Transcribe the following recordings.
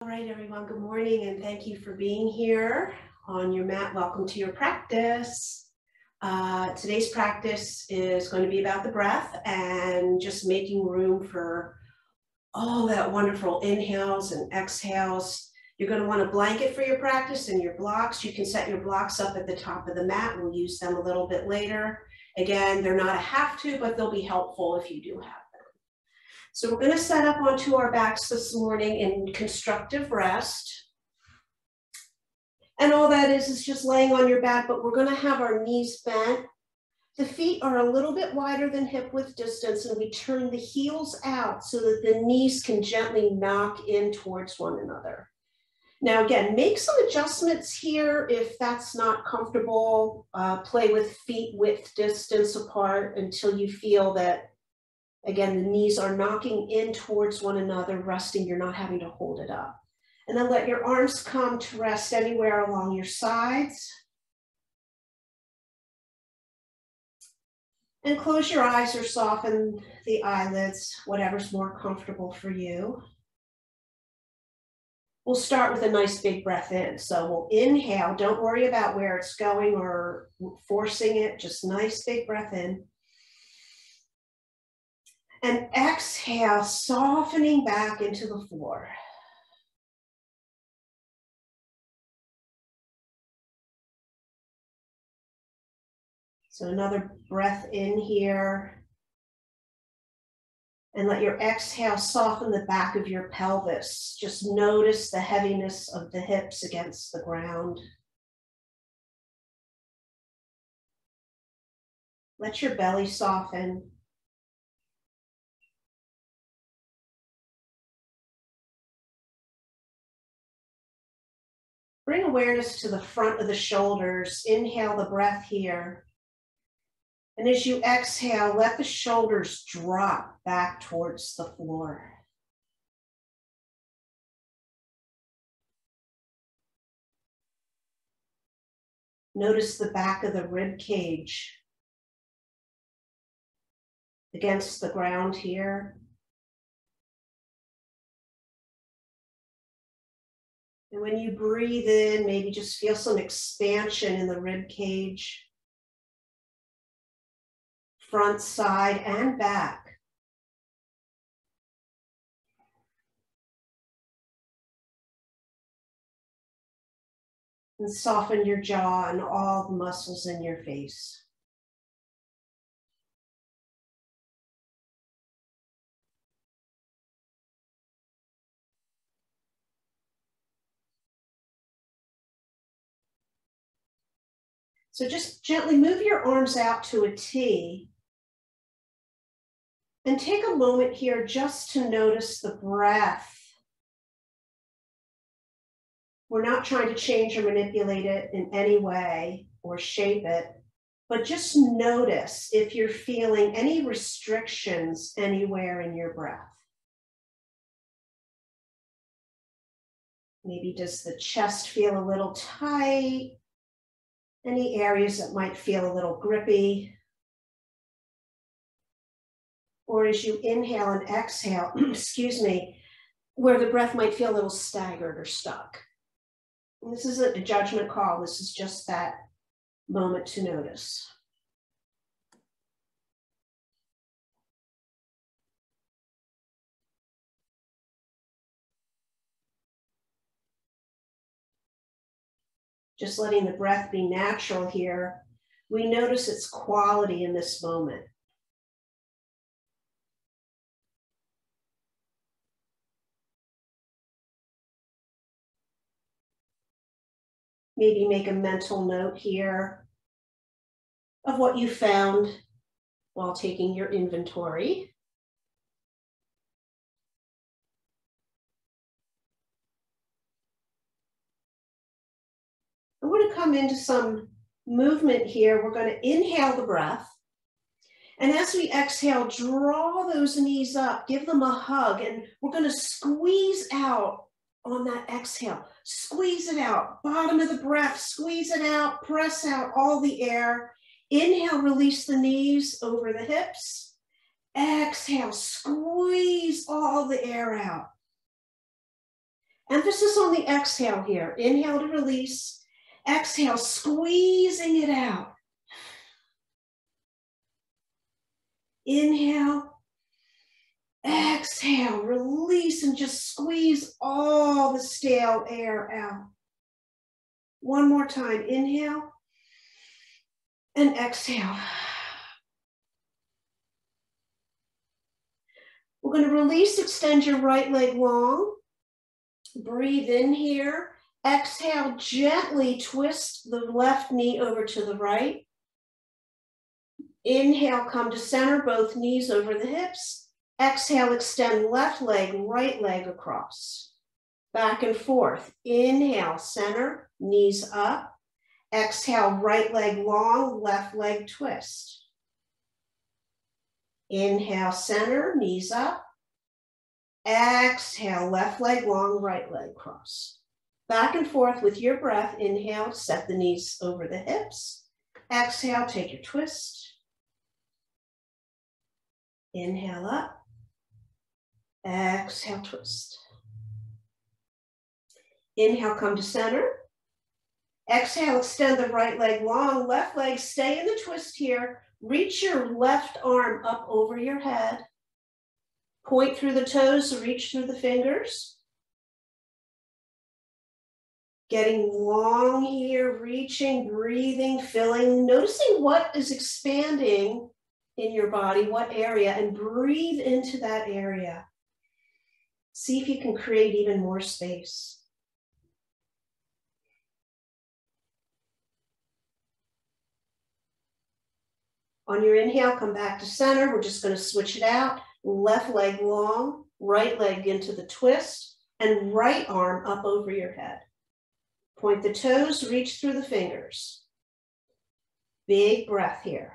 right, everyone, good morning, and thank you for being here on your mat. Welcome to your practice. Today's practice is going to be about the breath and just making room for all that wonderful inhales and exhales. You're going to want a blanket for your practice and your blocks. You can set your blocks up at the top of the mat. We'll use them a little bit later. Again, they're not a have to, but they'll be helpful if you do have them. So we're going to set up onto our backs this morning in constructive rest. And all that is just laying on your back, but we're going to have our knees bent. The feet are a little bit wider than hip width distance, and we turn the heels out so that the knees can gently knock in towards one another. Now, again, make some adjustments here if that's not comfortable. Play with feet width distance apart until you feel that, again, the knees are knocking in towards one another, resting. You're not having to hold it up. And then let your arms come to rest anywhere along your sides. And close your eyes or soften the eyelids, whatever's more comfortable for you. We'll start with a nice big breath in. So we'll inhale. Don't worry about where it's going or forcing it. Just nice big breath in. And exhale, softening back into the floor. So another breath in here. And let your exhale soften the back of your pelvis. Just notice the heaviness of the hips against the ground. Let your belly soften. Bring awareness to the front of the shoulders. Inhale the breath here. And as you exhale, let the shoulders drop back towards the floor. Notice the back of the rib cage against the ground here. And when you breathe in, maybe just feel some expansion in the rib cage, front, side, and back. And soften your jaw and all the muscles in your face. So just gently move your arms out to a T. And take a moment here just to notice the breath. We're not trying to change or manipulate it in any way or shape it, but just notice if you're feeling any restrictions anywhere in your breath. Maybe does the chest feel a little tight? Any areas that might feel a little grippy? Or as you inhale and exhale, excuse me, where the breath might feel a little staggered or stuck. And this isn't a judgment call. This is just that moment to notice. Just letting the breath be natural here. We notice its quality in this moment. Maybe make a mental note here of what you found while taking your inventory. I'm going to come into some movement here. We're going to inhale the breath. And as we exhale, draw those knees up, give them a hug, and we're going to squeeze out on that exhale. Squeeze it out, bottom of the breath, squeeze it out, press out all the air. Inhale, release the knees over the hips. Exhale, squeeze all the air out. Emphasis on the exhale here. Inhale to release. Exhale, squeezing it out. Inhale. Exhale, release and just squeeze all the stale air out. One more time. Inhale and exhale. We're going to release, extend your right leg long. Breathe in here. Exhale, gently twist the left knee over to the right. Inhale, come to center, both knees over the hips. Exhale, extend left leg, right leg across. Back and forth. Inhale, center, knees up. Exhale, right leg long, left leg twist. Inhale, center, knees up. Exhale, left leg long, right leg cross. Back and forth with your breath. Inhale, set the knees over the hips. Exhale, take your twist. Inhale up. Exhale, twist. Inhale, come to center. Exhale, extend the right leg long, left leg, stay in the twist here. Reach your left arm up over your head. Point through the toes, reach through the fingers. Getting long here, reaching, breathing, filling, noticing what is expanding in your body, what area, and breathe into that area. See if you can create even more space. On your inhale, come back to center. We're just going to switch it out. Left leg long, right leg into the twist, and right arm up over your head. Point the toes, reach through the fingers. Big breath here.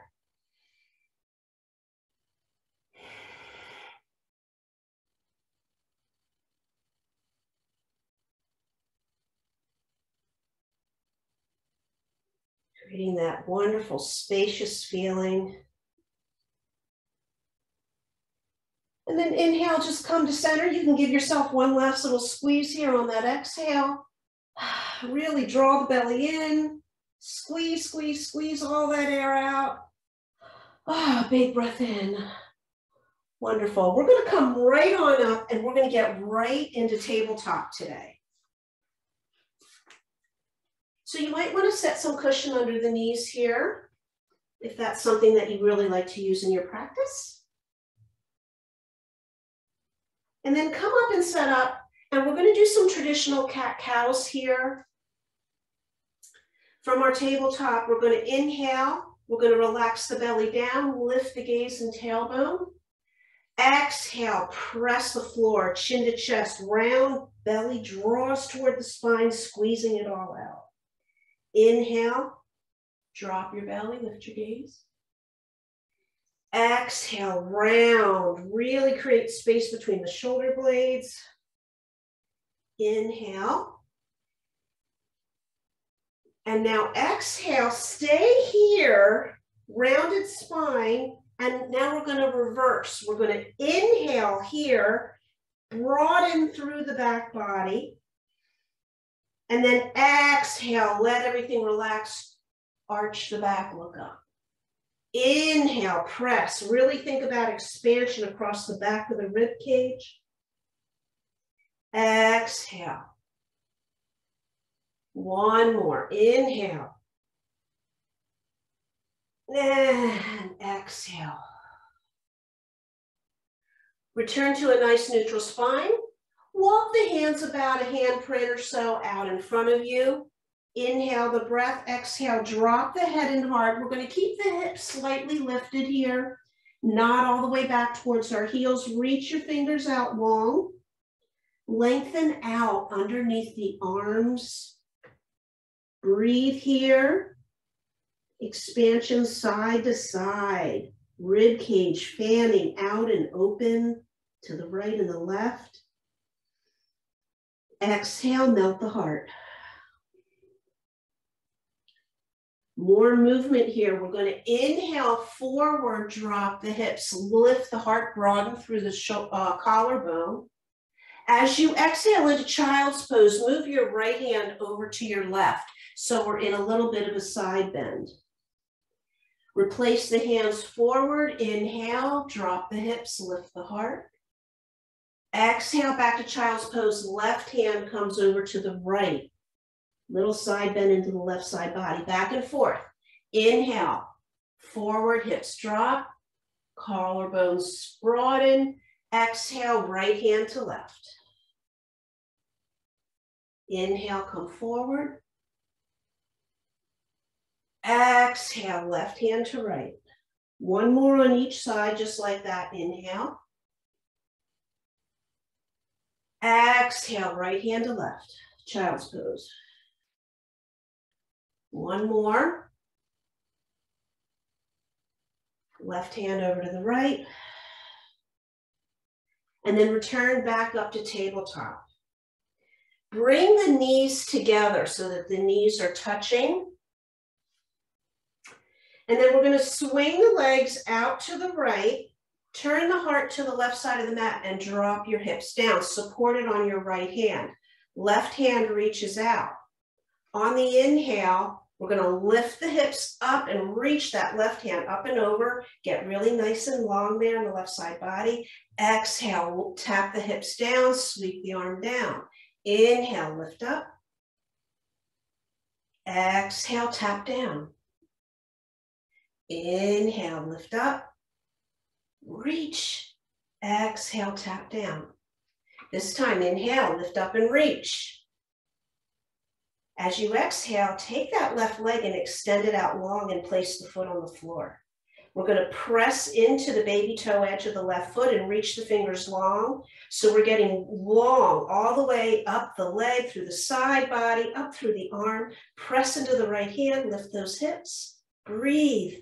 Creating that wonderful, spacious feeling. And then inhale, just come to center. You can give yourself one last little squeeze here on that exhale. Really draw the belly in. Squeeze, squeeze, squeeze all that air out. Big breath in. Wonderful. We're going to come right on up and we're going to get right into tabletop today. So you might want to set some cushion under the knees here, if that's something that you really like to use in your practice. And then come up and set up, and we're going to do some traditional cat-cows here. From our tabletop, we're going to inhale, we're going to relax the belly down, lift the gaze and tailbone. Exhale, press the floor, chin to chest, round belly draws toward the spine, squeezing it all out. Inhale, drop your belly, lift your gaze. Exhale, round, really create space between the shoulder blades. Inhale. And now exhale, stay here, rounded spine, and now we're going to reverse. We're going to inhale here, broaden through the back body. And then exhale, let everything relax, arch the back, look up. Inhale, press, really think about expansion across the back of the rib cage. Exhale. One more, inhale. And exhale. Return to a nice neutral spine. Walk the hands about a handprint or so out in front of you. Inhale the breath, exhale, drop the head in hard. We're going to keep the hips slightly lifted here, not all the way back towards our heels. Reach your fingers out long. Lengthen out underneath the arms. Breathe here. Expansion side to side. Rib cage fanning out and open to the right and the left. Exhale, melt the heart. More movement here. We're going to inhale forward, drop the hips, lift the heart, broaden through the collarbone. As you exhale into child's pose, move your right hand over to your left. So we're in a little bit of a side bend. Replace the hands forward, inhale, drop the hips, lift the heart. Exhale back to child's pose, left hand comes over to the right. Little side bend into the left side body, back and forth. Inhale, forward, hips drop, collarbones broaden. Exhale, right hand to left. Inhale, come forward. Exhale, left hand to right. One more on each side, just like that. Inhale. Exhale, right hand to left. Child's pose. One more. Left hand over to the right. And then return back up to tabletop. Bring the knees together so that the knees are touching. And then we're going to swing the legs out to the right, turn the heart to the left side of the mat and drop your hips down, supported on your right hand. Left hand reaches out. On the inhale, we're going to lift the hips up and reach that left hand up and over. Get really nice and long there on the left side body. Exhale, we'll tap the hips down, sweep the arm down. Inhale, lift up. Exhale, tap down. Inhale, lift up. Reach. Exhale, tap down. This time, inhale, lift up and reach. As you exhale, take that left leg and extend it out long and place the foot on the floor. We're going to press into the baby toe edge of the left foot and reach the fingers long. So we're getting long all the way up the leg, through the side body, up through the arm. Press into the right hand, lift those hips. Breathe.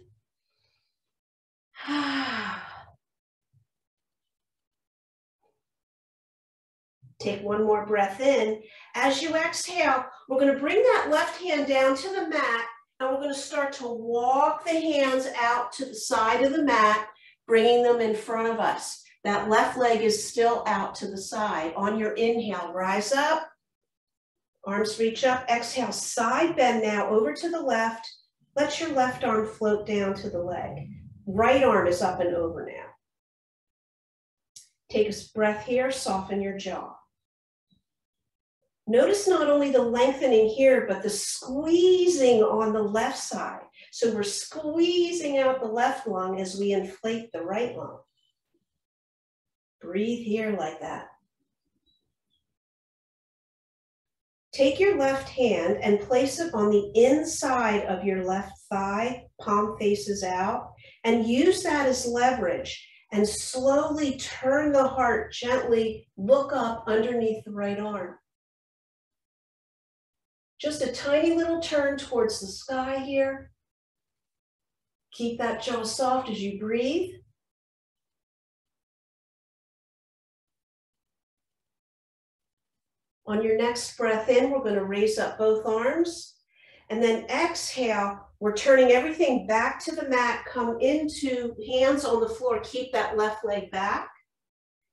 Take one more breath in. As you exhale, we're going to bring that left hand down to the mat, and we're going to start to walk the hands out to the side of the mat, bringing them in front of us. That left leg is still out to the side. On your inhale, rise up, arms reach up, exhale, side bend now over to the left. Let your left arm float down to the leg. Right arm is up and over now. Take a breath here, soften your jaw. Notice not only the lengthening here, but the squeezing on the left side. So we're squeezing out the left lung as we inflate the right lung. Breathe here like that. Take your left hand and place it on the inside of your left thigh, palm faces out, and use that as leverage. And slowly turn the heart, gently look up underneath the right arm. Just a tiny little turn towards the sky here. Keep that jaw soft as you breathe. On your next breath in, we're going to raise up both arms. And then exhale, we're turning everything back to the mat. Come into hands on the floor. Keep that left leg back.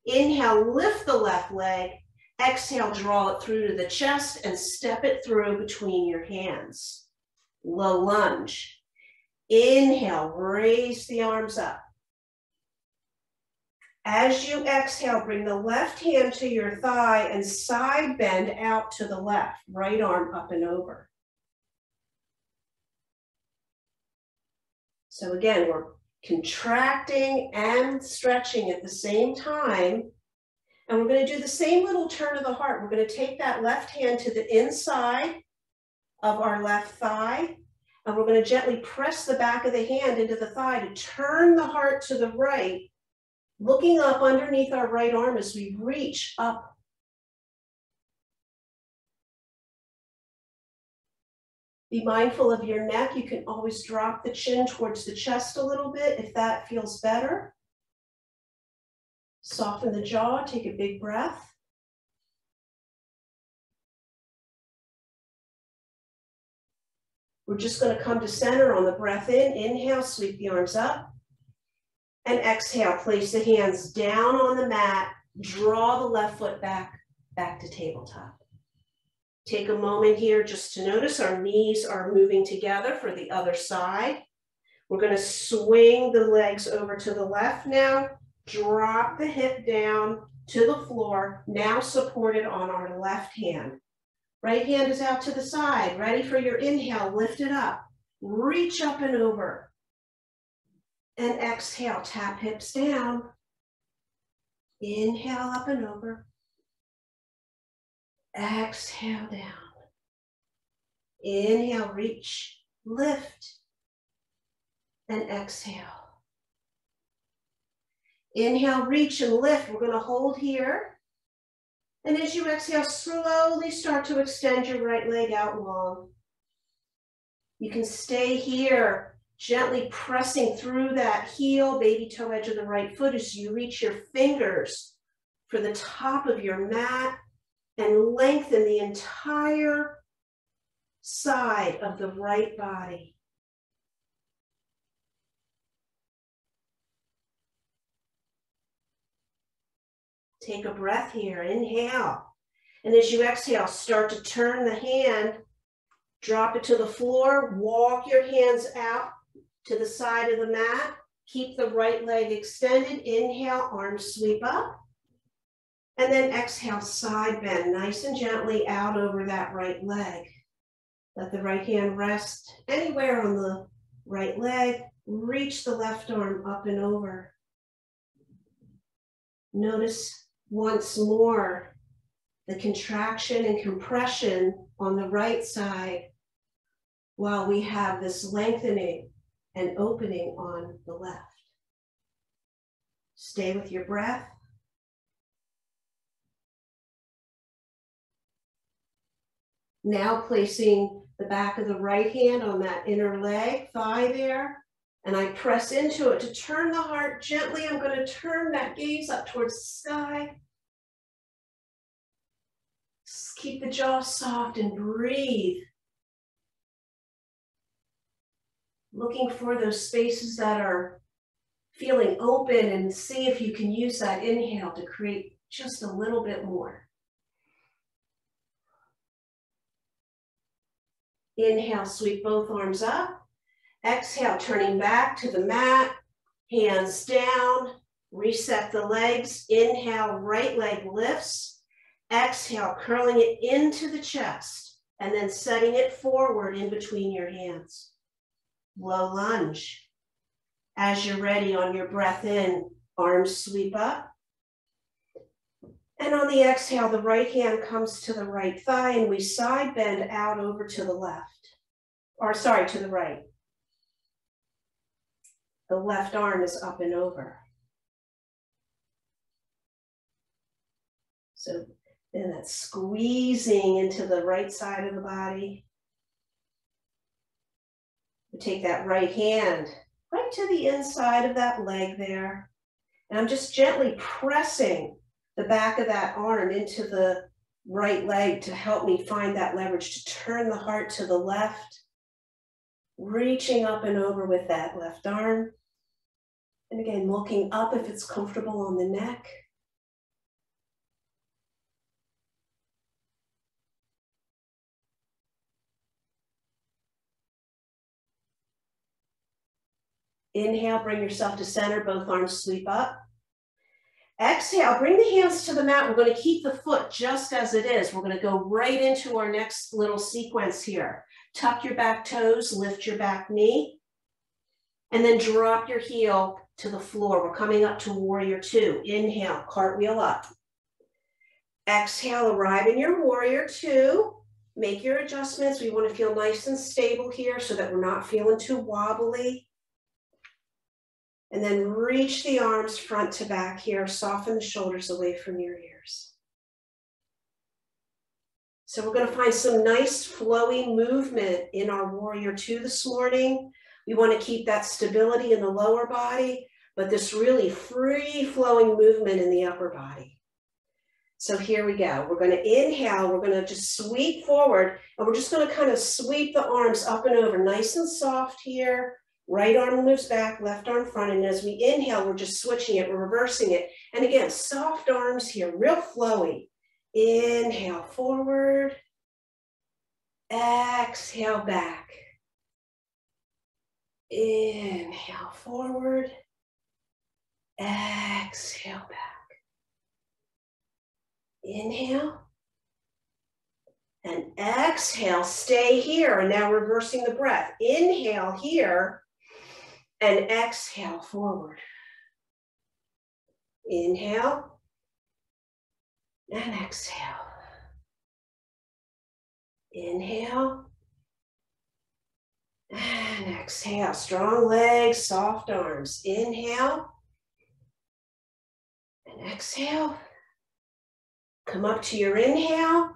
Inhale, lift the left leg. Exhale, draw it through to the chest and step it through between your hands. Low lunge. Inhale, raise the arms up. As you exhale, bring the left hand to your thigh and side bend out to the left. Right arm up and over. So again, we're contracting and stretching at the same time. And we're going to do the same little turn of the heart. We're going to take that left hand to the inside of our left thigh. And we're going to gently press the back of the hand into the thigh to turn the heart to the right, looking up underneath our right arm as we reach up. Be mindful of your neck. You can always drop the chin towards the chest a little bit if that feels better. Soften the jaw, take a big breath. We're just going to come to center on the breath in. Inhale, sweep the arms up. And exhale, place the hands down on the mat. Draw the left foot back. back to tabletop. Take a moment here just to notice our knees are moving together for the other side. We're going to swing the legs over to the left now, drop the hip down to the floor, now supported on our left hand. Right hand is out to the side, ready for your inhale, lift it up, reach up and over. And exhale, tap hips down. Inhale up and over. Exhale down. Inhale, reach, lift, and exhale. Inhale, reach and lift. We're going to hold here. And as you exhale, slowly start to extend your right leg out long. You can stay here, gently pressing through that heel, baby toe edge of the right foot as you reach your fingers for the top of your mat and lengthen the entire side of the right body. Take a breath here, inhale. And as you exhale, start to turn the hand, drop it to the floor, walk your hands out to the side of the mat. Keep the right leg extended. Inhale, arms sweep up. And then exhale, side bend, nice and gently out over that right leg. Let the right hand rest anywhere on the right leg. Reach the left arm up and over. Notice once more the contraction and compression on the right side while we have this lengthening and opening on the left. Stay with your breath. Now placing the back of the right hand on that inner leg, thigh there, and I press into it to turn the heart gently. I'm going to turn that gaze up towards the sky. Just keep the jaw soft and breathe. Looking for those spaces that are feeling open and see if you can use that inhale to create just a little bit more. Inhale, sweep both arms up. Exhale, turning back to the mat, hands down, reset the legs. Inhale, right leg lifts. Exhale, curling it into the chest and then setting it forward in between your hands. Low lunge. As you're ready on your breath in, arms sweep up. And on the exhale, the right hand comes to the right thigh and we side bend out over to the left. Or sorry, to the right. The left arm is up and over. So then that's squeezing into the right side of the body. We take that right hand right to the inside of that leg there. And I'm just gently pressing the back of that arm into the right leg to help me find that leverage to turn the heart to the left. Reaching up and over with that left arm. And again, looking up if it's comfortable on the neck. Inhale, bring yourself to center, both arms sweep up. Exhale, bring the hands to the mat. We're going to keep the foot just as it is. We're going to go right into our next little sequence here. Tuck your back toes, lift your back knee, and then drop your heel to the floor. We're coming up to warrior two. Inhale, cartwheel up. Exhale, arrive in your warrior two. Make your adjustments. We want to feel nice and stable here so that we're not feeling too wobbly. And then reach the arms front to back here. Soften the shoulders away from your ears. So we're going to find some nice flowy movement in our warrior two this morning. We want to keep that stability in the lower body, but this really free-flowing movement in the upper body. So here we go. We're going to inhale. We're going to just sweep forward, and we're just going to kind of sweep the arms up and over, nice and soft here. Right arm moves back, left arm front, and as we inhale, we're just switching it, we're reversing it. And again, soft arms here, real flowy. Inhale forward. Exhale back. Inhale forward. Exhale back. Inhale. And exhale, stay here. And now reversing the breath. Inhale here and exhale forward. Inhale and exhale. Inhale and exhale. Strong legs, soft arms. Inhale and exhale. Come up to your inhale.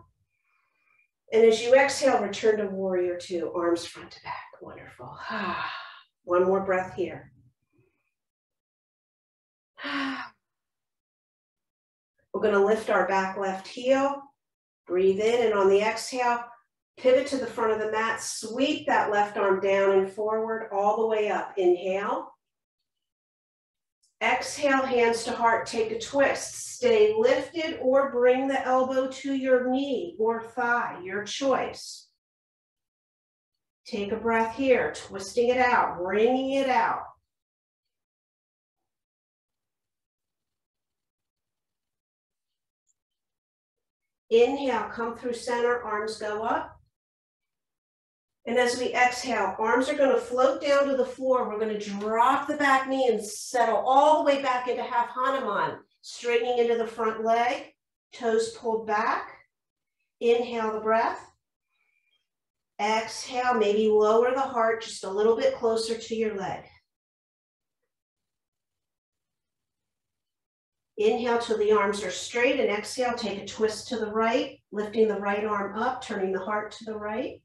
And as you exhale, return to warrior two, arms front to back. Wonderful. One more breath here. We're going to lift our back left heel. Breathe in, and on the exhale, pivot to the front of the mat. Sweep that left arm down and forward all the way up. Inhale. Exhale, hands to heart, take a twist. Stay lifted or bring the elbow to your knee or thigh, your choice. Take a breath here, twisting it out, bringing it out. Inhale, come through center, arms go up. And as we exhale, arms are going to float down to the floor. We're going to drop the back knee and settle all the way back into half Hanuman, straightening into the front leg, toes pulled back. Inhale the breath. Exhale, maybe lower the heart just a little bit closer to your leg. Inhale till the arms are straight, and exhale, take a twist to the right, lifting the right arm up, turning the heart to the right.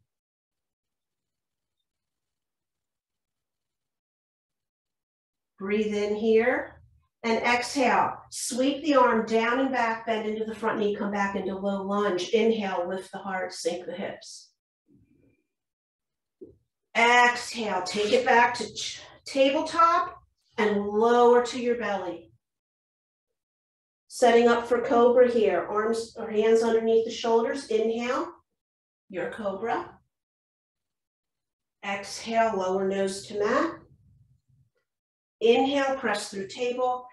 Breathe in here and exhale. Sweep the arm down and back, bend into the front knee, come back into low lunge. Inhale, lift the heart, sink the hips. Exhale, take it back to tabletop and lower to your belly. Setting up for cobra here, arms or hands underneath the shoulders. Inhale, your cobra. Exhale, lower nose to mat. Inhale, press through table.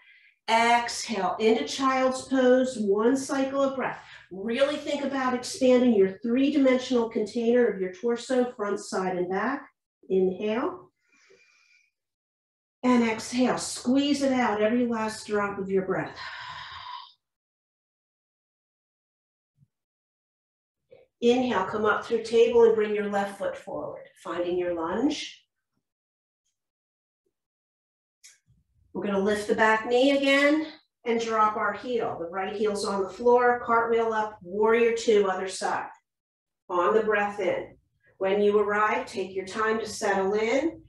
Exhale, into child's pose, one cycle of breath. Really think about expanding your three-dimensional container of your torso, front, side, and back. Inhale. And exhale, squeeze it out, every last drop of your breath. Inhale, come up through table and bring your left foot forward, finding your lunge. We're going to lift the back knee again and drop our heel. The right heel's on the floor, cartwheel up, warrior two, other side. On the breath in. When you arrive, take your time to settle in.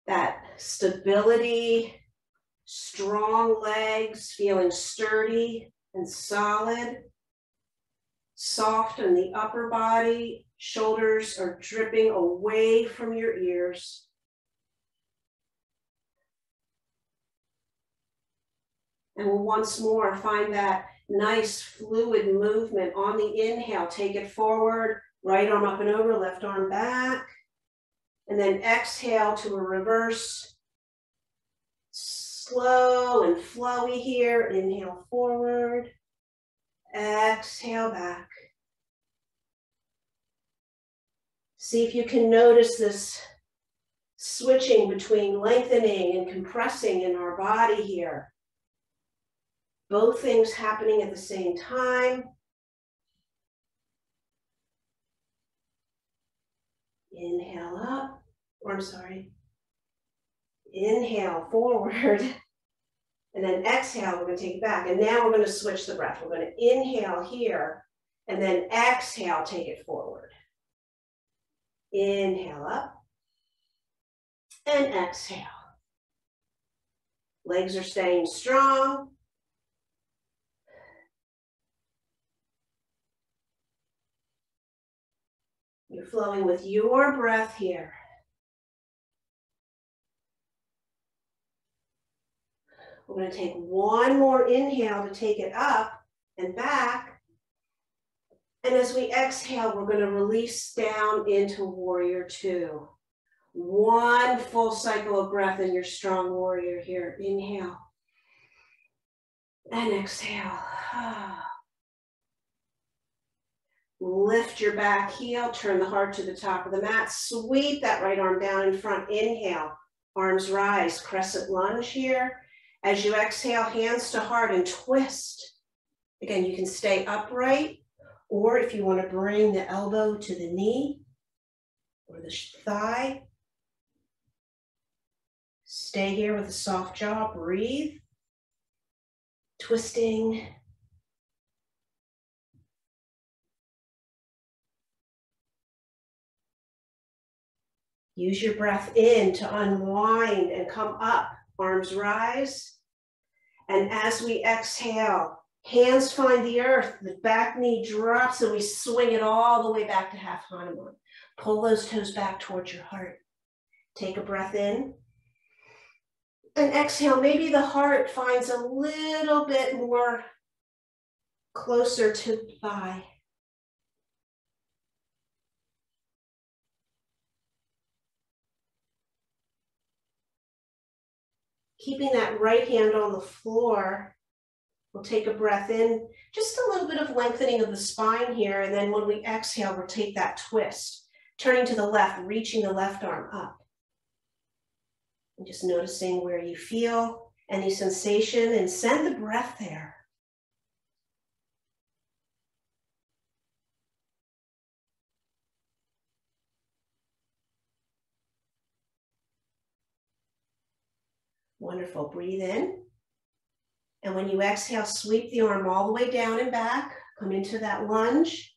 That stability, strong legs, feeling sturdy and solid. Soft in the upper body, shoulders are dripping away from your ears. And we'll once more find that nice fluid movement on the inhale. Take it forward, right arm up and over, left arm back. And then exhale to a reverse. Slow and flowy here. Inhale forward. Exhale back. See if you can notice this switching between lengthening and compressing in our body here. Both things happening at the same time. Inhale up, or I'm sorry. Inhale forward. And then exhale, we're going to take it back. And now we're going to switch the breath. We're going to inhale here, and then exhale, take it forward. Inhale up, and exhale. Legs are staying strong. You're flowing with your breath here. We're going to take one more inhale to take it up and back. And as we exhale, we're going to release down into warrior two. One full cycle of breath in your strong warrior here. Inhale and exhale. Lift your back heel, turn the heart to the top of the mat, sweep that right arm down in front. Inhale, arms rise, crescent lunge here. As you exhale, hands to heart and twist. Again, you can stay upright, or if you want to bring the elbow to the knee or the thigh, stay here with a soft jaw, breathe, twisting. Use your breath in to unwind and come up, arms rise. And as we exhale, hands find the earth, the back knee drops, and we swing it all the way back to half Hanuman. Pull those toes back towards your heart. Take a breath in. And exhale, maybe the heart finds a little bit more closer to the thigh. Keeping that right hand on the floor, we'll take a breath in, just a little bit of lengthening of the spine here, and then when we exhale, we'll take that twist, turning to the left, reaching the left arm up. And just noticing where you feel any sensation, and send the breath there. Wonderful, breathe in. And when you exhale, sweep the arm all the way down and back. Come into that lunge.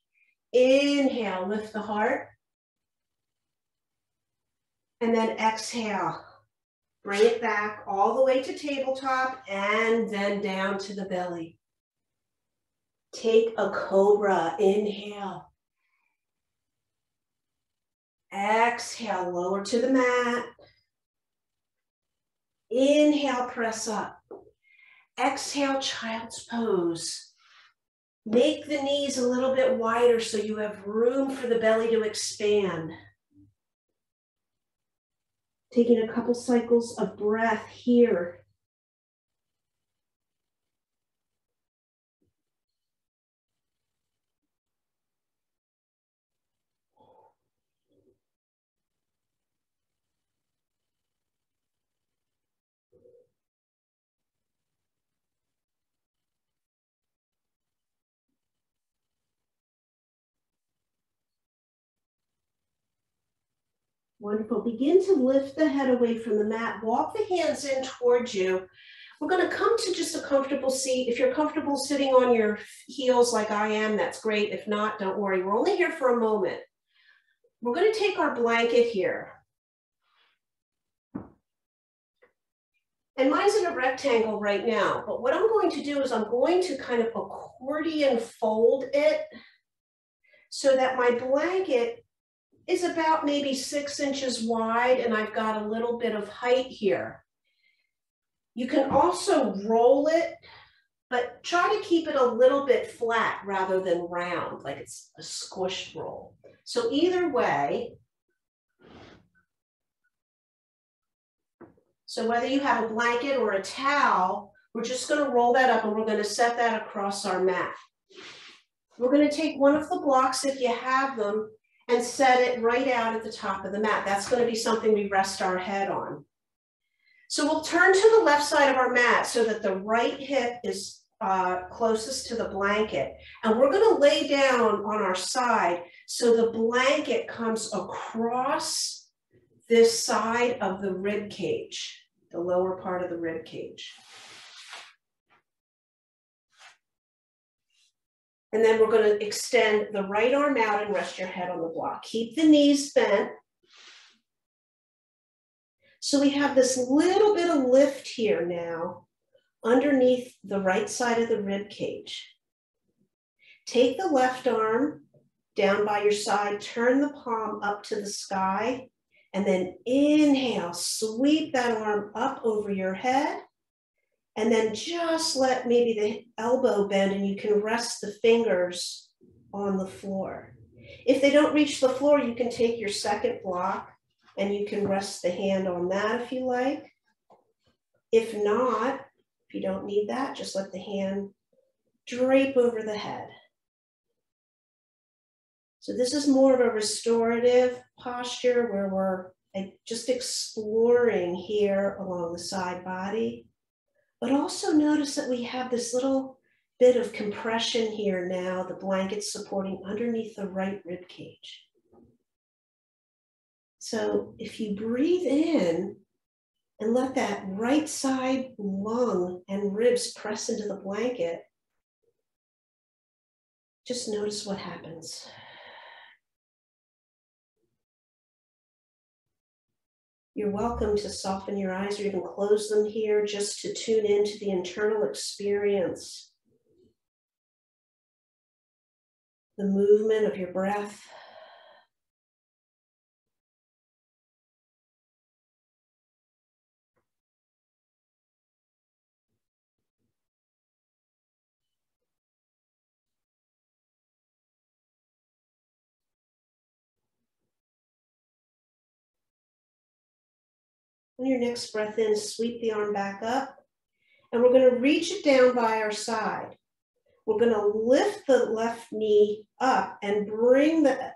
Inhale, lift the heart. And then exhale, bring it back all the way to tabletop and then down to the belly. Take a cobra, inhale. Exhale, lower to the mat. Inhale, press up. Exhale, child's pose. Make the knees a little bit wider so you have room for the belly to expand. Taking a couple cycles of breath here. Wonderful. Begin to lift the head away from the mat. Walk the hands in towards you. We're going to come to just a comfortable seat. If you're comfortable sitting on your heels like I am, that's great. If not, don't worry. We're only here for a moment. We're going to take our blanket here. And mine's in a rectangle right now. But what I'm going to do is I'm going to kind of accordion fold it so that my blanket is about maybe 6 inches wide, and I've got a little bit of height here. You can also roll it, but try to keep it a little bit flat rather than round, like it's a squished roll. So either way, so whether you have a blanket or a towel, we're just going to roll that up and we're going to set that across our mat. We're going to take one of the blocks, if you have them, and set it right out at the top of the mat. That's going to be something we rest our head on. So we'll turn to the left side of our mat so that the right hip is closest to the blanket. And we're going to lay down on our side so the blanket comes across this side of the rib cage, the lower part of the rib cage. And then we're going to extend the right arm out and rest your head on the block. Keep the knees bent. So we have this little bit of lift here now underneath the right side of the rib cage. Take the left arm down by your side, turn the palm up to the sky, and then inhale, sweep that arm up over your head. And then just let maybe the elbow bend and you can rest the fingers on the floor. If they don't reach the floor, you can take your second block and you can rest the hand on that if you like. If not, if you don't need that, just let the hand drape over the head. So this is more of a restorative posture where we're just exploring here along the side body. But also notice that we have this little bit of compression here now, the blanket supporting underneath the right rib cage. So if you breathe in and let that right side lung and ribs press into the blanket, just notice what happens. You're welcome to soften your eyes or even close them here just to tune into the internal experience, the movement of your breath. On your next breath in, sweep the arm back up, and we're going to reach it down by our side. We're going to lift the left knee up and bring the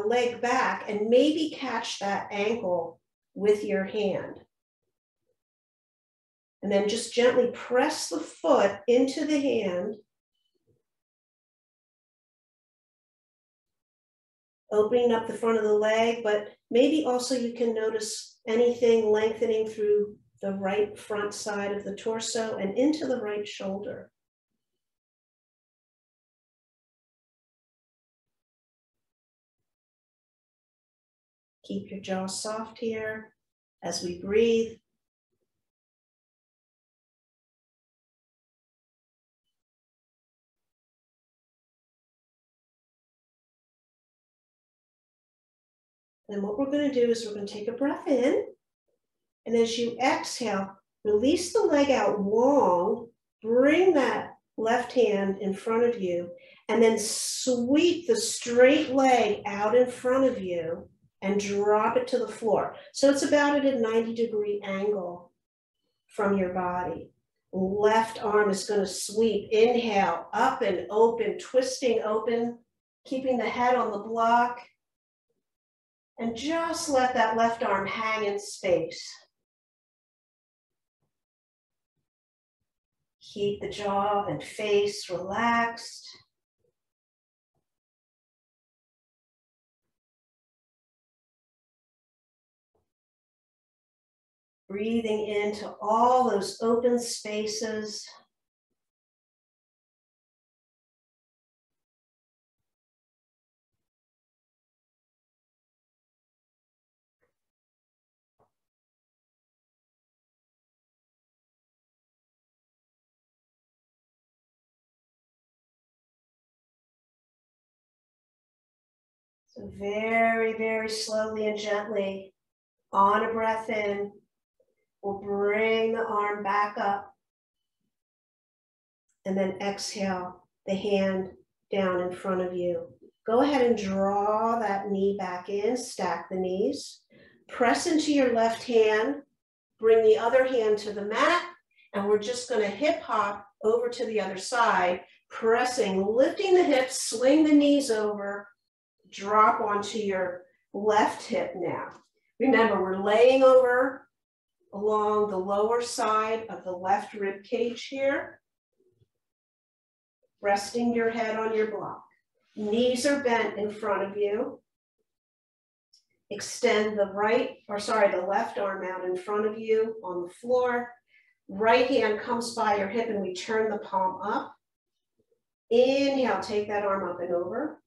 leg back and maybe catch that ankle with your hand. And then just gently press the foot into the hand, opening up the front of the leg, but maybe also you can notice anything lengthening through the right front side of the torso and into the right shoulder. Keep your jaw soft here as we breathe. And what we're going to do is we're going to take a breath in, and as you exhale, release the leg out long, bring that left hand in front of you, and then sweep the straight leg out in front of you and drop it to the floor. So it's about at a 90-degree angle from your body. Left arm is going to sweep, inhale, up and open, twisting open, keeping the head on the block. And just let that left arm hang in space. Keep the jaw and face relaxed. Breathing into all those open spaces. So very, very slowly and gently, on a breath in, we'll bring the arm back up. And then exhale, the hand down in front of you. Go ahead and draw that knee back in, stack the knees. Press into your left hand, bring the other hand to the mat, and we're just going to hip hop over to the other side, pressing, lifting the hips, swing the knees over, drop onto your left hip now. Remember, we're laying over along the lower side of the left rib cage here, resting your head on your block. Knees are bent in front of you. Extend the left arm out in front of you on the floor. Right hand comes by your hip and we turn the palm up. Inhale, take that arm up and over.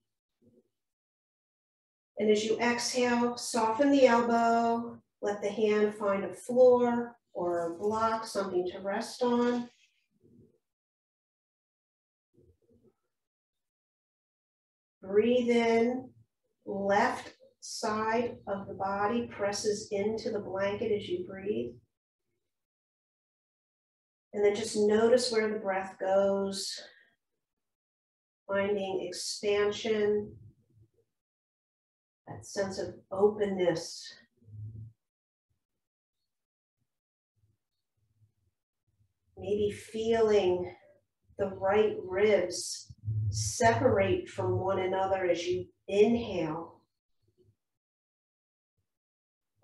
And as you exhale, soften the elbow, let the hand find a floor or a block, something to rest on. Breathe in, left side of the body presses into the blanket as you breathe. And then just notice where the breath goes. Finding expansion, that sense of openness. Maybe feeling the right ribs separate from one another as you inhale,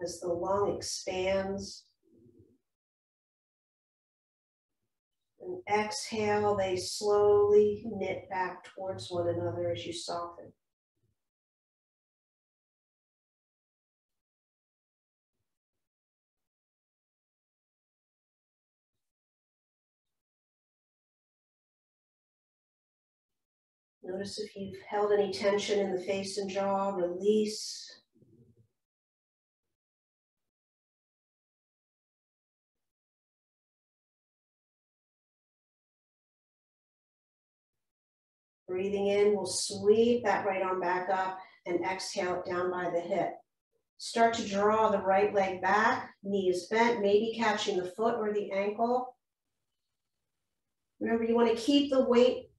as the lung expands. And exhale, they slowly knit back towards one another as you soften. Notice if you've held any tension in the face and jaw, release. Breathing in, we'll sweep that right arm back up and exhale it down by the hip. Start to draw the right leg back, knees bent, maybe catching the foot or the ankle. Remember, you want to keep the weight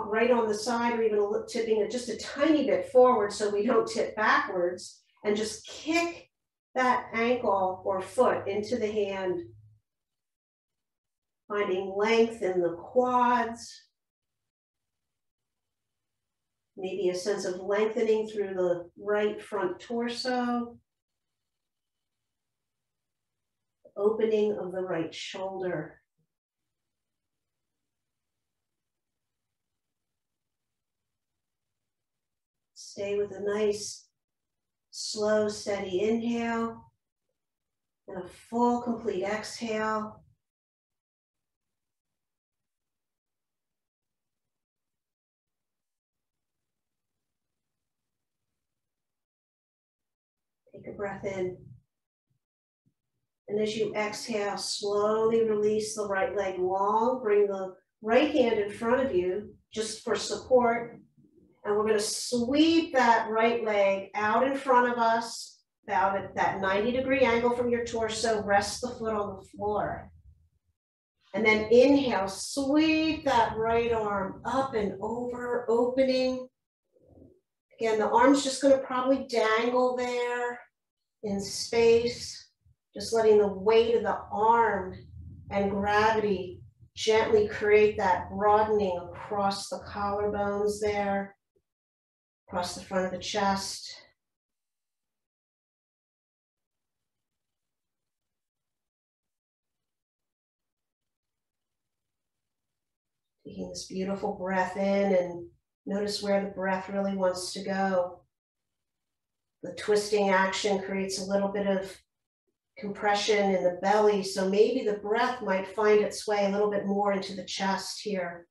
right on the side, or even tipping it just a tiny bit forward so we don't tip backwards, and just kick that ankle or foot into the hand, finding length in the quads, maybe a sense of lengthening through the right front torso, opening of the right shoulder. Stay with a nice, slow, steady inhale and a full, complete exhale. Take a breath in. And as you exhale, slowly release the right leg long. Bring the right hand in front of you just for support. And we're going to sweep that right leg out in front of us, about at that 90-degree angle from your torso. Rest the foot on the floor. And then inhale, sweep that right arm up and over, opening. Again, the arm's just going to probably dangle there in space, just letting the weight of the arm and gravity gently create that broadening across the collarbones there, across the front of the chest. Taking this beautiful breath in, and notice where the breath really wants to go. The twisting action creates a little bit of compression in the belly, so maybe the breath might find its way a little bit more into the chest here.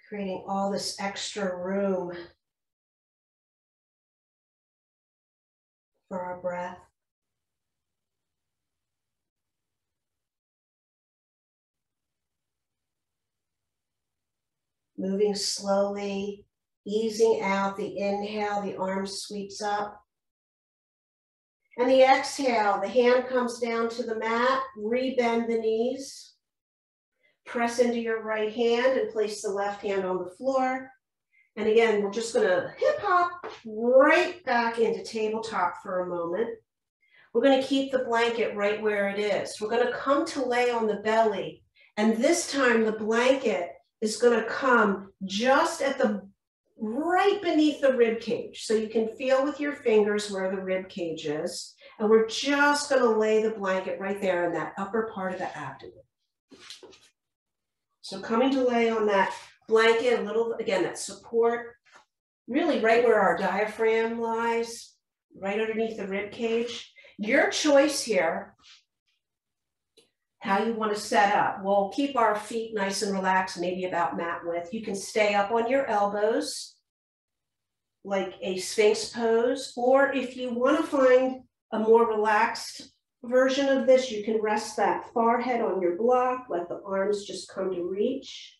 Creating all this extra room for our breath. Moving slowly, easing out the inhale, the arm sweeps up. And the exhale, the hand comes down to the mat, rebend the knees. Press into your right hand and place the left hand on the floor. And again, we're just going to hip hop right back into tabletop for a moment. We're going to keep the blanket right where it is. We're going to come to lay on the belly. And this time the blanket is going to come just at the right beneath the rib cage. So you can feel with your fingers where the rib cage is. And we're just going to lay the blanket right there in that upper part of the abdomen. So coming to lay on that blanket, a little, again, that support, really right where our diaphragm lies, right underneath the rib cage. Your choice here, how you want to set up. We'll keep our feet nice and relaxed, maybe about mat width. You can stay up on your elbows, like a Sphinx pose, or if you want to find a more relaxed version of this, you can rest that forehead on your block, let the arms just come to reach.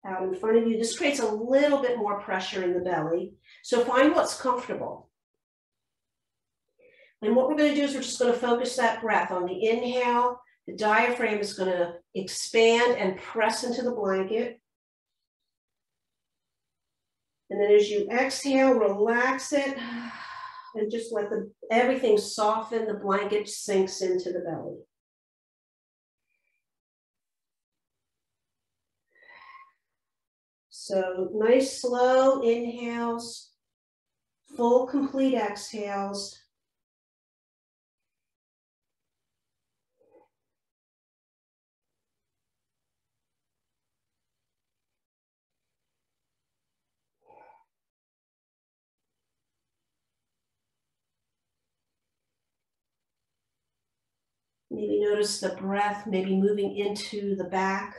out in front of you. This creates a little bit more pressure in the belly. So find what's comfortable. And what we're going to do is we're just going to focus that breath. On the inhale, the diaphragm is going to expand and press into the blanket. And then as you exhale, relax it and just let everything soften. The blanket sinks into the belly. So nice slow inhales, full complete exhales. Maybe notice the breath maybe moving into the back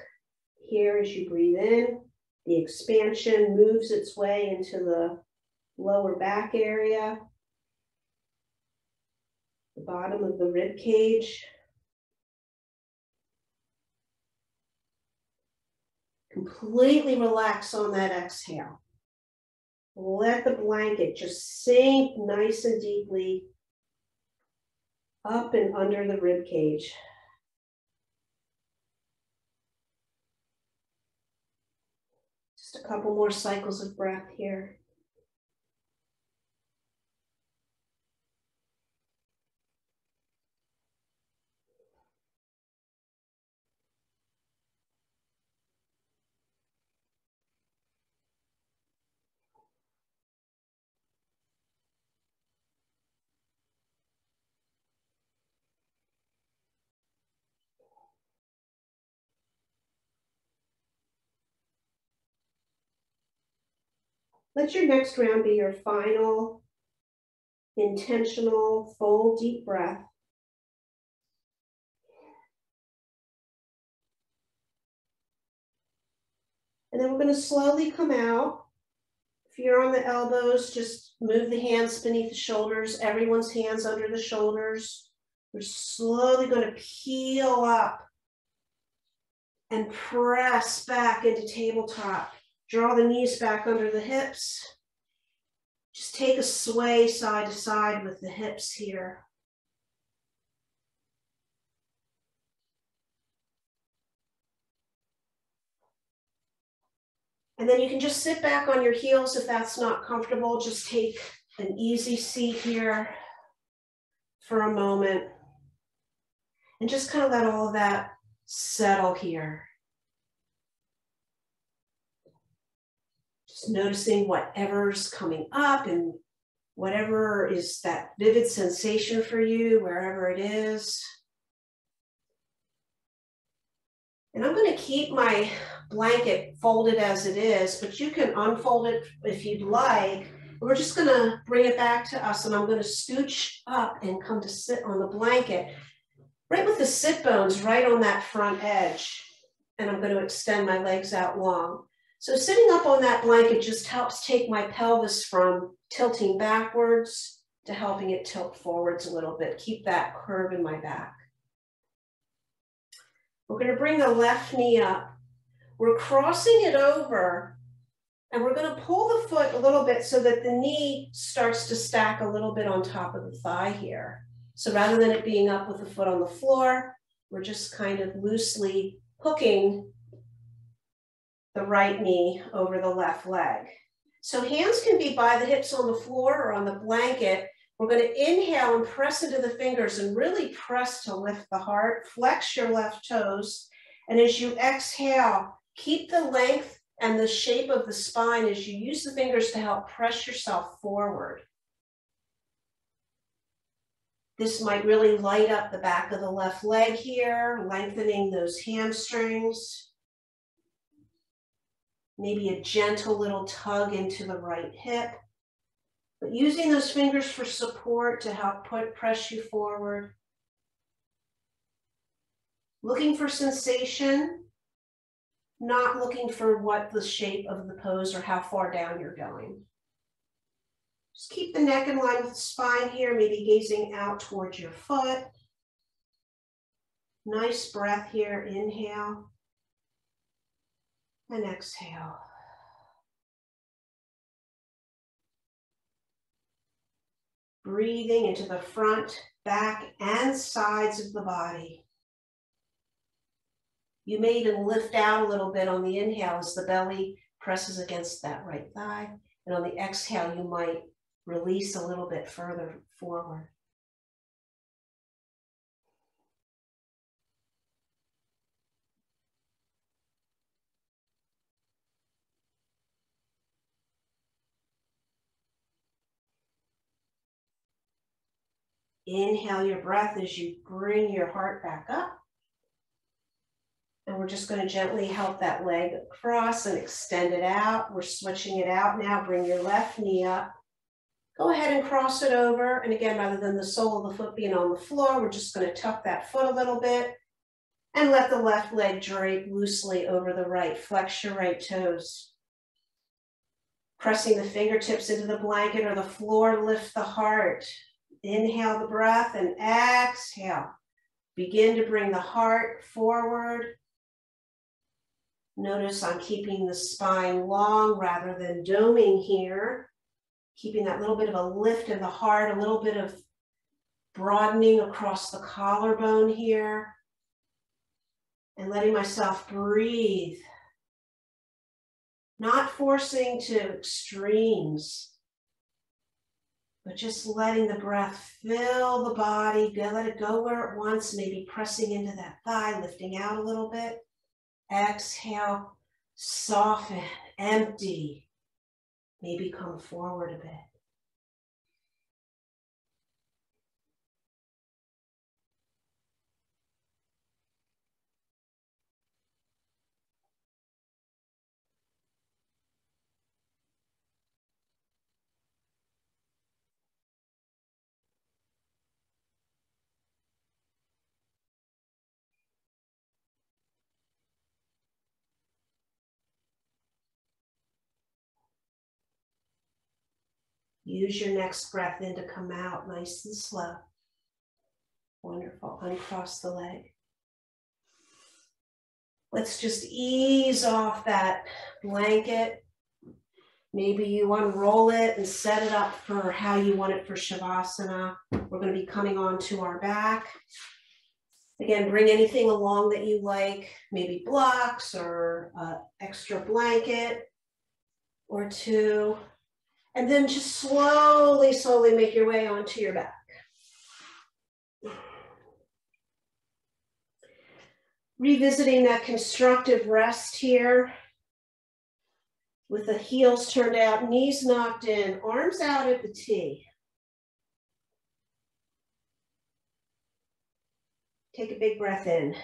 here as you breathe in. The expansion moves its way into the lower back area, the bottom of the rib cage. Completely relax on that exhale. Let the blanket just sink nice and deeply up and under the rib cage. Just a couple more cycles of breath here. Let your next round be your final, intentional, full, deep breath. And then we're going to slowly come out. If you're on the elbows, just move the hands beneath the shoulders, everyone's hands under the shoulders. We're slowly going to peel up and press back into tabletop. Draw the knees back under the hips. Just take a sway side to side with the hips here. And then you can just sit back on your heels if that's not comfortable. Just take an easy seat here for a moment. And just kind of let all of that settle here. Just noticing whatever's coming up and whatever is that vivid sensation for you, wherever it is. And I'm going to keep my blanket folded as it is, but you can unfold it if you'd like. We're just going to bring it back to us, and I'm going to scooch up and come to sit on the blanket, right with the sit bones right on that front edge. And I'm going to extend my legs out long. So sitting up on that blanket just helps take my pelvis from tilting backwards to helping it tilt forwards a little bit. Keep that curve in my back. We're going to bring the left knee up. We're crossing it over, and we're going to pull the foot a little bit so that the knee starts to stack a little bit on top of the thigh here. So rather than it being up with the foot on the floor, we're just kind of loosely hooking the right knee over the left leg. So hands can be by the hips on the floor or on the blanket. We're going to inhale and press into the fingers and really press to lift the heart. Flex your left toes. And as you exhale, keep the length and the shape of the spine as you use the fingers to help press yourself forward. This might really light up the back of the left leg here, lengthening those hamstrings. Maybe a gentle little tug into the right hip. But using those fingers for support to help press you forward. Looking for sensation, not looking for what the shape of the pose or how far down you're going. Just keep the neck in line with the spine here, maybe gazing out towards your foot. Nice breath here, inhale. And exhale. Breathing into the front, back, and sides of the body. You may even lift out a little bit on the inhale as the belly presses against that right thigh. And on the exhale, you might release a little bit further forward. Inhale your breath as you bring your heart back up. And we're just going to gently help that leg across and extend it out. We're switching it out now. Bring your left knee up. Go ahead and cross it over. And again, rather than the sole of the foot being on the floor, we're just going to tuck that foot a little bit and let the left leg drape loosely over the right. Flex your right toes. Pressing the fingertips into the blanket or the floor, lift the heart. Inhale the breath and exhale. Begin to bring the heart forward. Notice I'm keeping the spine long rather than doming here. Keeping that little bit of a lift in the heart, a little bit of broadening across the collarbone here. And letting myself breathe. Not forcing to extremes. But just letting the breath fill the body, let it go where it wants, maybe pressing into that thigh, lifting out a little bit. Exhale, soften, empty, maybe come forward a bit. Use your next breath in to come out nice and slow. Wonderful. Uncross the leg. Let's just ease off that blanket. Maybe you unroll it and set it up for how you want it for Shavasana. We're going to be coming onto our back. Again, bring anything along that you like, maybe blocks or an extra blanket or two. And then just slowly, slowly make your way onto your back. Revisiting that constructive rest here with the heels turned out, knees knocked in, arms out at the T. Take a big breath in.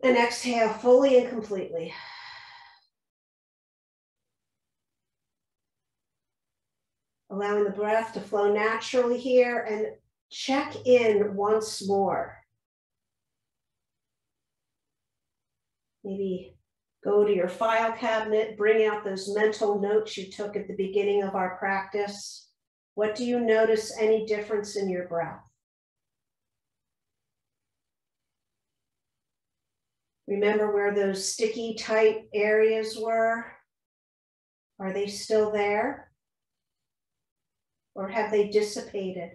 And exhale fully and completely. Allowing the breath to flow naturally here and check in once more. Maybe go to your file cabinet, bring out those mental notes you took at the beginning of our practice. What do you notice any difference in your breath? Remember where those sticky, tight areas were? Are they still there? Or have they dissipated?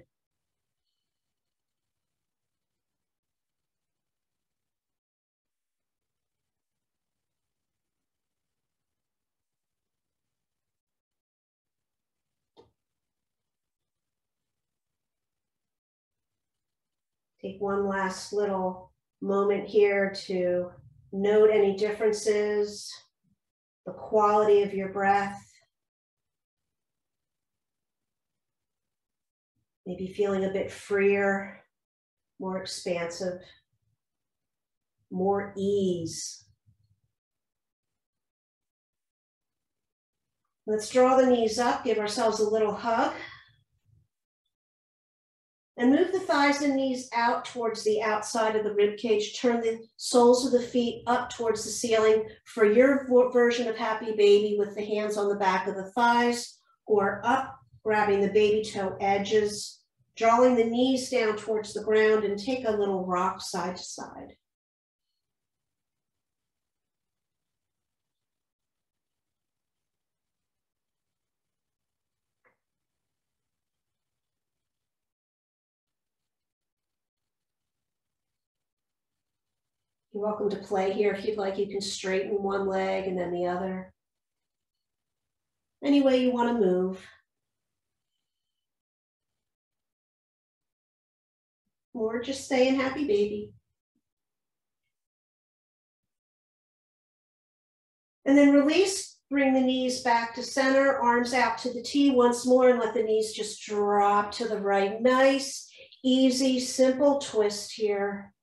Take one last little moment here to note any differences, the quality of your breath. Maybe feeling a bit freer, more expansive, more ease. Let's draw the knees up, give ourselves a little hug. And move the thighs and knees out towards the outside of the rib cage. Turn the soles of the feet up towards the ceiling for your version of happy baby with the hands on the back of the thighs or up, grabbing the baby toe edges, drawing the knees down towards the ground and take a little rock side to side. You're welcome to play here. If you'd like, you can straighten one leg and then the other. Any way you want to move. Or just stay in happy baby. And then release, bring the knees back to center, arms out to the T once more, and let the knees just drop to the right. Nice, easy, simple twist here.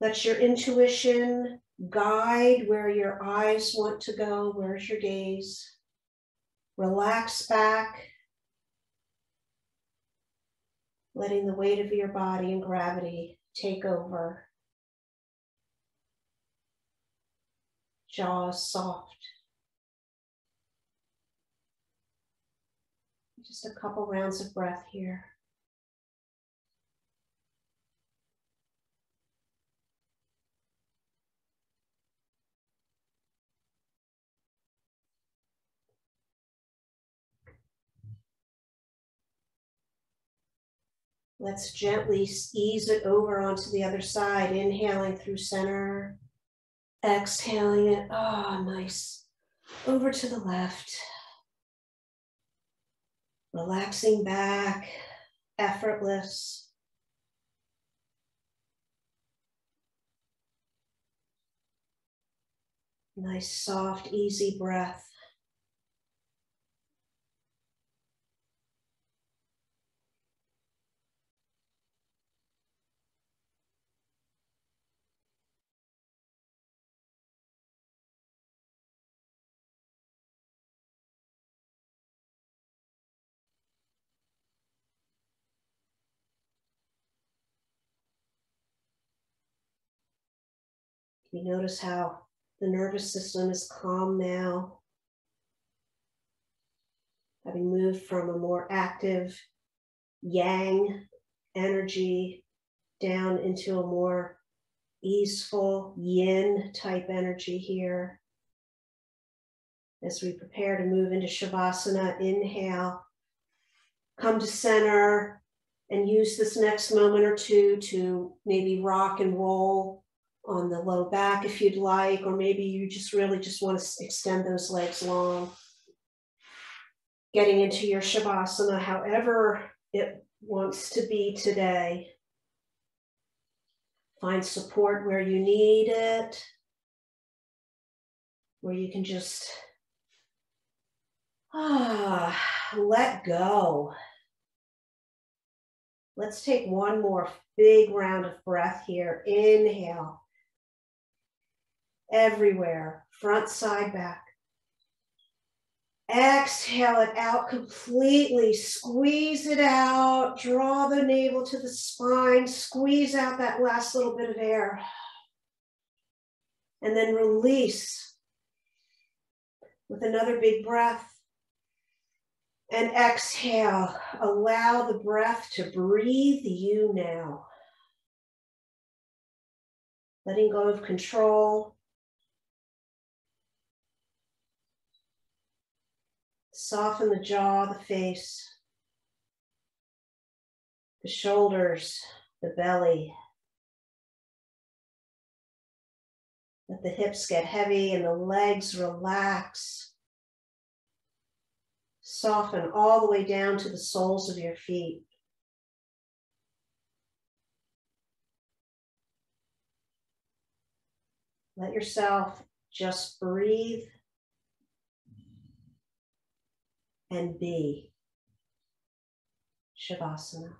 Let your intuition guide where your eyes want to go. Where's your gaze? Relax back, letting the weight of your body and gravity take over. Jaws soft. Just a couple rounds of breath here. Let's gently ease it over onto the other side, inhaling through center, exhaling it, nice, over to the left. Relaxing back, effortless. Nice, soft, easy breath. You notice how the nervous system is calm now, having moved from a more active yang energy down into a more easeful yin type energy here. As we prepare to move into Shavasana, inhale, come to center, and use this next moment or two to maybe rock and roll on the low back if you'd like, or maybe you just really just want to extend those legs long. Getting into your Shavasana, however it wants to be today. Find support where you need it, where you can just let go. Let's take one more big round of breath here. Inhale. Everywhere, front, side, back. Exhale it out completely. Squeeze it out. Draw the navel to the spine. Squeeze out that last little bit of air. And then release with another big breath. And exhale. Allow the breath to breathe you now. Letting go of control. Soften the jaw, the face, the shoulders, the belly. Let the hips get heavy and the legs relax. Soften all the way down to the soles of your feet. Let yourself just breathe and be. Shavasana.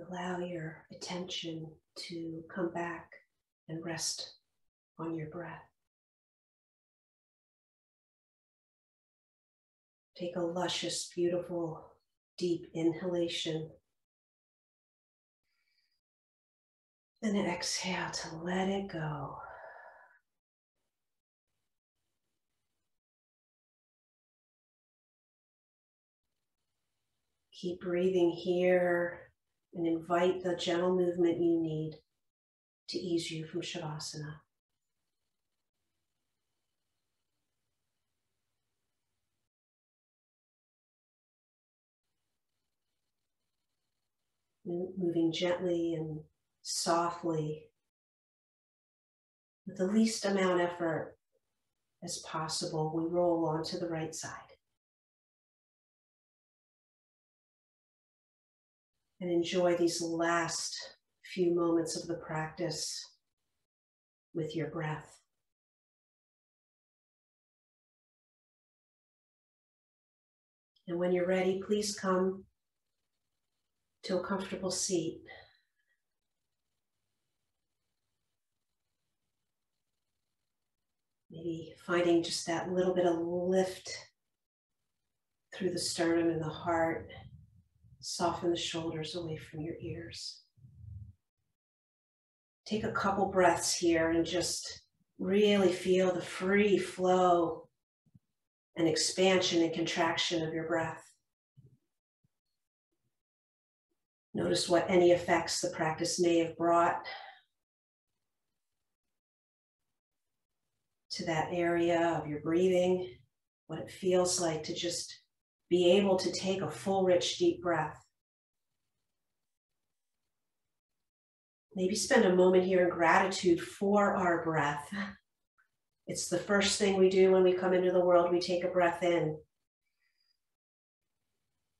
Allow your attention to come back and rest on your breath. Take a luscious, beautiful, deep inhalation. And exhale to let it go. Keep breathing here and invite the gentle movement you need to ease you from Shavasana. Moving gently and softly with the least amount of effort as possible, we roll onto the right side. And enjoy these last few moments of the practice with your breath. And when you're ready, please come to a comfortable seat. Maybe finding just that little bit of lift through the sternum and the heart. Soften the shoulders away from your ears. Take a couple breaths here and just really feel the free flow and expansion and contraction of your breath. Notice what any effects the practice may have brought to that area of your breathing, what it feels like to just be able to take a full, rich, deep breath. Maybe spend a moment here in gratitude for our breath. It's the first thing we do when we come into the world. We take a breath in.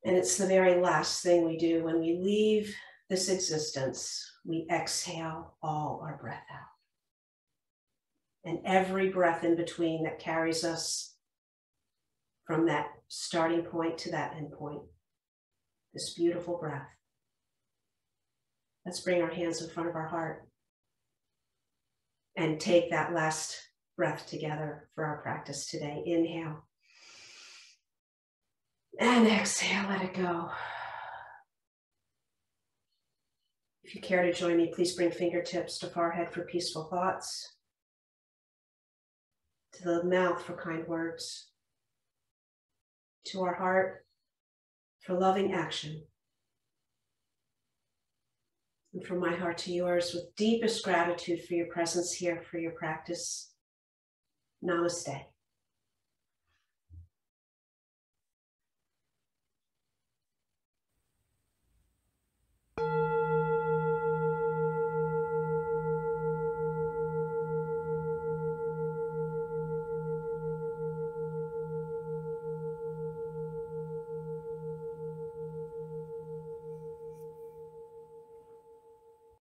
And it's the very last thing we do when we leave this existence. We exhale all our breath out. And every breath in between that carries us from that starting point to that end point. This beautiful breath. Let's bring our hands in front of our heart and take that last breath together for our practice today. Inhale. And exhale, let it go. If you care to join me, please bring fingertips to forehead for peaceful thoughts, to the mouth for kind words, to our heart for loving action, and from my heart to yours with deepest gratitude for your presence here, for your practice. Namaste.